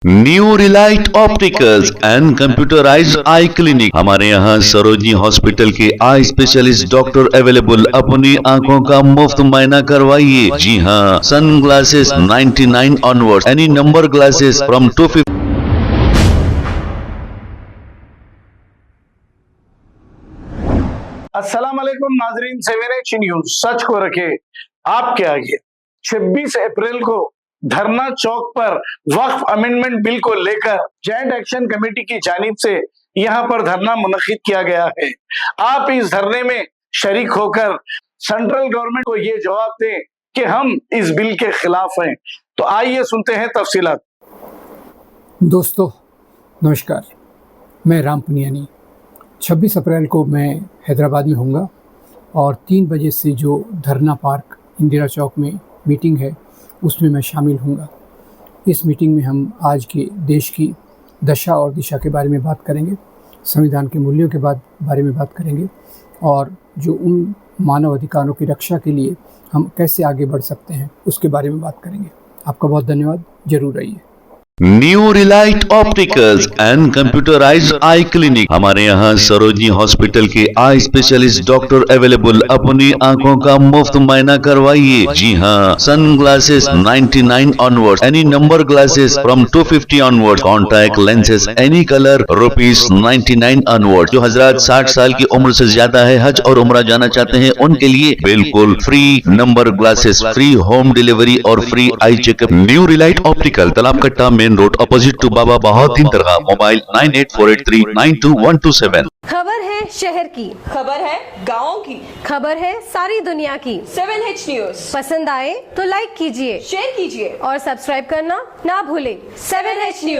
New Relight opticals and computerised I clinic. हमारे यहाँ Sarojini hospital के आई स्पेशलिस्ट डॉक्टर अवेलेबल। अपनी आंखों का मुफ्त मुआयना करवाइए। जी हाँ, sunglasses 99 onward, any number glasses from 250। अस्सलाम वालेकुम नाजरीन, 7H न्यूज सच को रखे आपके आगे। 26 अप्रैल को धरना चौक पर वक्फ अमेंडमेंट बिल को लेकर जॉइंट एक्शन कमेटी की जानिब से यहां पर धरना मुनक्किद किया गया है। आप इस धरने में शरीक होकर सेंट्रल गवर्नमेंट को ये जवाब दें कि हम इस बिल के खिलाफ हैं। तो आइए सुनते हैं तफसीलात। दोस्तों नमस्कार, मैं राम पुनियानी। 26 अप्रैल को मैं हैदराबाद में हूँगा और 3 बजे से जो धरना पार्क इंदिरा चौक में मीटिंग है उसमें मैं शामिल हूँगा। इस मीटिंग में हम आज के देश की दशा और दिशा के बारे में बात करेंगे, संविधान के मूल्यों के बारे में बात करेंगे और जो उन मानव अधिकारों की रक्षा के लिए हम कैसे आगे बढ़ सकते हैं उसके बारे में बात करेंगे। आपका बहुत धन्यवाद, जरूर आइए। New Relight opticals and computerised I clinic. हमारे यहाँ सरोजनी हॉस्पिटल के आई स्पेशलिस्ट डॉक्टर अवेलेबल। अपनी आंखों का मुफ्त मुआयना करवाइए। जी हाँ, sunglasses 99 onward, any number glasses from 250 onward, contact lenses any colour ₹99 onward. जो हजरात 60 साल की उम्र से ज्यादा है, हज और उम्रा जाना चाहते हैं, उनके लिए बिल्कुल free number glasses, free home delivery और free eye checkup. New relight optical, Talab Katta main road, opposite to Baba Bahauddin दरगाह। मोबाइल 9848392127। खबर है शहर की, खबर है गाँव की, खबर है सारी दुनिया की। 7H न्यूज पसंद आए तो लाइक कीजिए, शेयर कीजिए और सब्सक्राइब करना ना भूलें। 7H news.